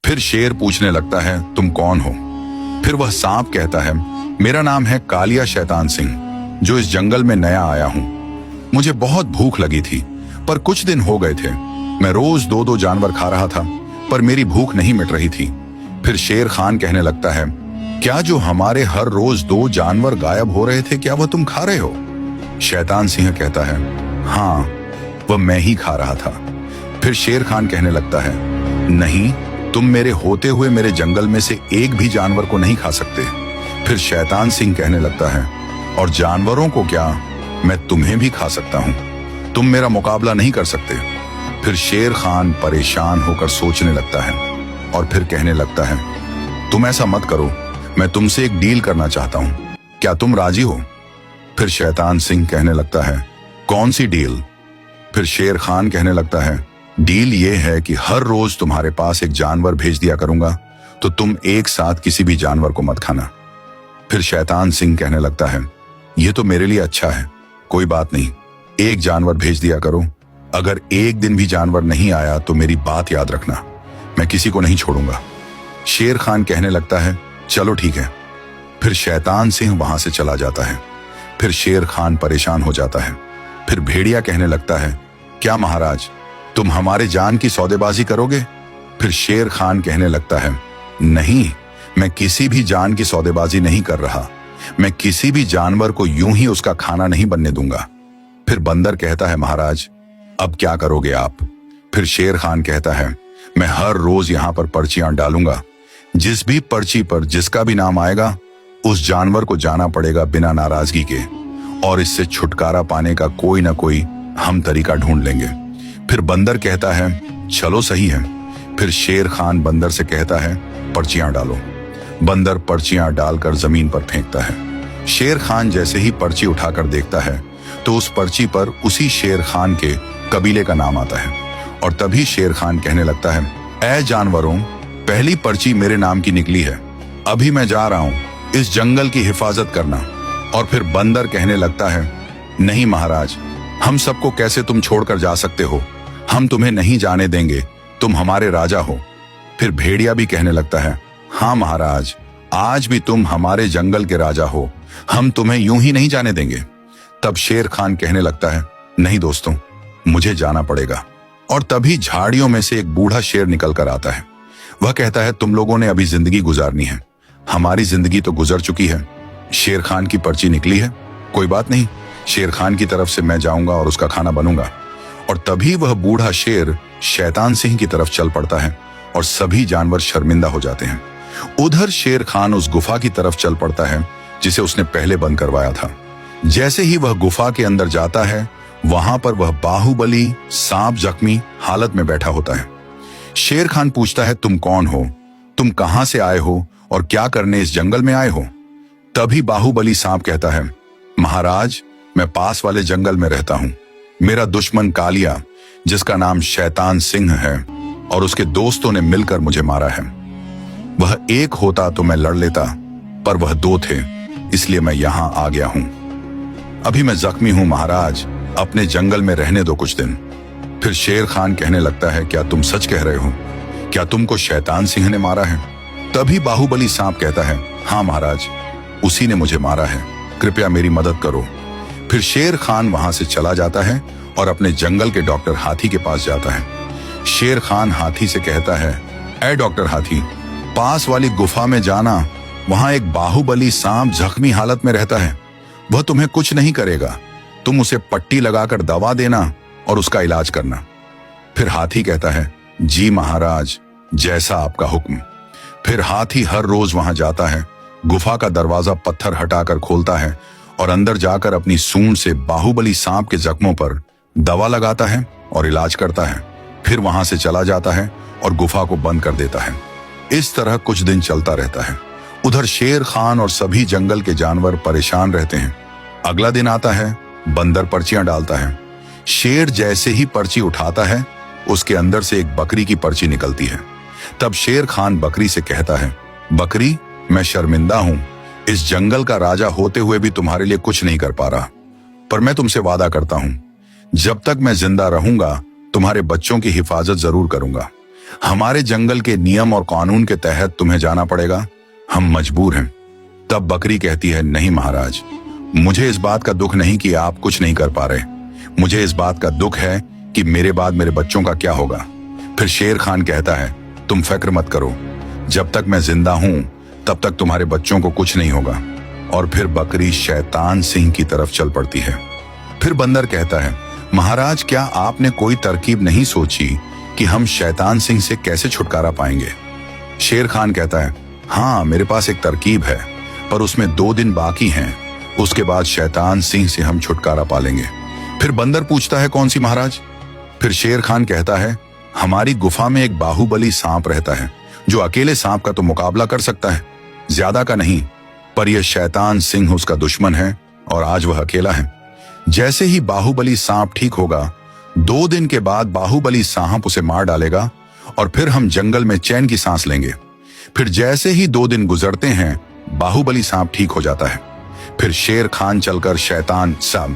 फिर शेर पूछने लगता है, तुम कौन हो? फिर वह सांप कहता है, मेरा नाम है कालिया शैतान सिंह, जो इस जंगल में नया आया हूं। मुझे बहुत भूख लगी थी, पर कुछ दिन हो गए थे। मैं रोज 2-2 जानवर खा रहा था, पर मेरी भूख नहीं मिट रही थी। फिर शेर खान कहने लगता है, क्या जो हमारे हर रोज 2 जानवर गायब हो रहे थे, क्या वह तुम खा रहे हो? शैतान सिंह कहता है, हाँ, वह मैं ही खा रहा था। फिर शेर खान कहने लगता है, नहीं, तुम मेरे होते हुए मेरे जंगल में से एक भी जानवर को नहीं खा सकते। फिर शैतान सिंह कहने लगता है, और जानवरों को क्या, मैं तुम्हें भी खा सकता हूं। तुम मेरा मुकाबला नहीं कर सकते। फिर शेर खान परेशान होकर सोचने लगता है और फिर कहने लगता है, तुम ऐसा मत करो, मैं तुमसे एक डील करना चाहता हूं, क्या तुम राजी हो? फिर शैतान सिंह कहने लगता है, कौन सी डील? फिर शेर खान कहने लगता है, डील ये है कि हर रोज तुम्हारे पास एक जानवर भेज दिया करूंगा, तो तुम एक साथ किसी भी जानवर को मत खाना। फिर शैतान सिंह कहने लगता है, यह तो मेरे लिए अच्छा है, कोई बात नहीं, एक जानवर भेज दिया करो। अगर एक दिन भी जानवर नहीं आया तो मेरी बात याद रखना, मैं किसी को नहीं छोड़ूंगा। शेर खान कहने लगता है, चलो ठीक है। फिर शैतान सिंह वहां से चला जाता है। फिर शेर खान परेशान हो जाता है। फिर भेड़िया कहने लगता है, क्या महाराज, तुम हमारे जान की सौदेबाजी करोगे? फिर शेर खान कहने लगता है, नहीं, मैं किसी भी जान की सौदेबाजी नहीं कर रहा, मैं किसी भी जानवर को यूं ही उसका खाना नहीं बनने दूंगा। फिर बंदर कहता है, महाराज, अब क्या करोगे आप? फिर शेर खान कहता है, मैं हर रोज यहां पर पर्चियां डालूंगा, जिस भी पर्ची पर जिसका भी नाम आएगा उस जानवर को जाना पड़ेगा बिना नाराजगी के, और इससे छुटकारा पाने का कोई ना कोई हम तरीका ढूंढ लेंगे। फिर बंदर कहता है, चलो सही है। फिर शेर खान बंदर से कहता है, पर्चियां डालो। बंदर पर्चियां डालकर जमीन पर फेंकता है। शेर खान जैसे ही पर्ची उठाकर देखता है तो उस पर्ची पर उसी शेर खान के कबीले का नाम आता है, और तभी शेर खान कहने लगता है, ऐ जानवरों, पहली पर्ची मेरे नाम की निकली है, अभी मैं जा रहा हूं, इस जंगल की हिफाजत करना। और फिर बंदर कहने लगता है, नहीं महाराज, हम सबको कैसे तुम छोड़कर जा सकते हो? हम तुम्हें नहीं जाने देंगे, तुम हमारे राजा हो। फिर भेड़िया भी कहने लगता है, हाँ महाराज, आज भी तुम हमारे जंगल के राजा हो, हम तुम्हें यूं ही नहीं जाने देंगे। तब शेर खान कहने लगता है, नहीं दोस्तों, मुझे जाना पड़ेगा। और तभी झाड़ियों में से एक बूढ़ा शेर निकल कर आता है। वह कहता है, तुम लोगों ने अभी जिंदगी गुजारनी है, हमारी जिंदगी तो गुजर चुकी है। शेर खान की पर्ची निकली है, कोई बात नहीं, शेर खान की तरफ से मैं जाऊंगा और उसका खाना बनूंगा। और तभी वह बूढ़ा शेर शैतान सिंह की तरफ चल पड़ता है और सभी जानवर शर्मिंदा हो जाते हैं। उधर शेर खान उस गुफा की तरफ चल पड़ता है जिसे उसने पहले बंद करवाया था। जैसे ही वह गुफा के अंदर जाता है, वहां पर वह बाहुबली सांप जख्मी हालत में बैठा होता है। शेर खान पूछता है, तुम कौन हो? तुम कहां से आए हो और क्या करने इस जंगल में आए हो? तभी बाहुबली सांप कहता है, महाराज, मैं पास वाले जंगल में रहता हूं। मेरा दुश्मन कालिया, जिसका नाम शैतान सिंह है, और उसके दोस्तों ने मिलकर मुझे मारा है। वह एक होता तो मैं लड़ लेता, पर वह 2 थे, इसलिए मैं यहां आ गया हूं। अभी मैं जख्मी हूं महाराज, अपने जंगल में रहने दो कुछ दिन। फिर शेर खान कहने लगता है, क्या तुम सच कह रहे हो? क्या तुमको शैतान सिंह ने मारा है? तभी बाहुबली सांप कहता है, हाँ महाराज, उसी ने मुझे मारा है, कृपया मेरी मदद करो। फिर शेर खान वहां से चला जाता है और अपने जंगल के डॉक्टर हाथी के पास जाता है। शेर खान हाथी से कहता है, ऐ डॉक्टर हाथी, पास वाली गुफा में जाना, वहां एक बाहुबली सांप जख्मी हालत में रहता है, वह तुम्हें कुछ नहीं करेगा, तुम उसे पट्टी लगाकर दवा देना और उसका इलाज करना। फिर हाथी कहता है, जी महाराज, जैसा आपका हुक्म। फिर हाथी हर रोज वहां जाता है, गुफा का दरवाजा पत्थर हटाकर खोलता है और अंदर जाकर अपनी सूंड से बाहुबली सांप के जख्मों पर दवा लगाता है और इलाज करता है। फिर वहां से चला जाता है और गुफा को बंद कर देता है। इस तरह कुछ दिन चलता रहता है। उधर शेर खान और सभी जंगल के जानवर परेशान रहते हैं। अगला दिन आता है, बंदर पर्चियां डालता है। शेर जैसे ही पर्ची उठाता है, उसके अंदर से एक बकरी की पर्ची निकलती है। तब शेर खान बकरी से कहता है, बकरी, मैं शर्मिंदा हूं, इस जंगल का राजा होते हुए भी तुम्हारे लिए कुछ नहीं कर पा रहा, पर मैं तुमसे वादा करता हूं, जब तक मैं जिंदा रहूंगा तुम्हारे बच्चों की हिफाजत जरूर करूंगा। हमारे जंगल के नियम और कानून के तहत तुम्हें जाना पड़ेगा, हम मजबूर हैं। तब बकरी कहती है, नहीं महाराज, मुझे इस बात का दुख नहीं कि आप कुछ नहीं कर पा रहे, मुझे इस बात का दुख है कि मेरे बाद मेरे बच्चों का क्या होगा। फिर शेर खान कहता है, तुम फिक्र मत करो, जब तक मैं जिंदा हूं तब तक तुम्हारे बच्चों को कुछ नहीं होगा। और फिर बकरी शैतान सिंह की तरफ चल पड़ती है। फिर बंदर कहता है, महाराज, क्या आपने कोई तरकीब नहीं सोची कि हम शैतान सिंह से कैसे छुटकारा पाएंगे? शेर खान कहता है, हाँ, मेरे पास एक तरकीब है, पर उसमें 2 दिन बाकी हैं, उसके बाद शैतान सिंह से हम छुटकारा पा लेंगे। फिर बंदर पूछता है, कौन सी महाराज? फिर शेर खान कहता है, हमारी गुफा में एक बाहुबली सांप रहता है, जो अकेले सांप का तो मुकाबला कर सकता है, ज्यादा का नहीं, पर यह शैतान सिंह उसका दुश्मन है और आज वह अकेला है। जैसे ही बाहुबली सांप ठीक होगा, 2 दिन के बाद बाहुबली सांप उसे मार डालेगा और फिर हम जंगल में चैन की सांस लेंगे। फिर जैसे ही 2 दिन गुजरते हैं, बाहुबली सांप ठीक हो जाता है। फिर शेर खान चलकर शैतान सांप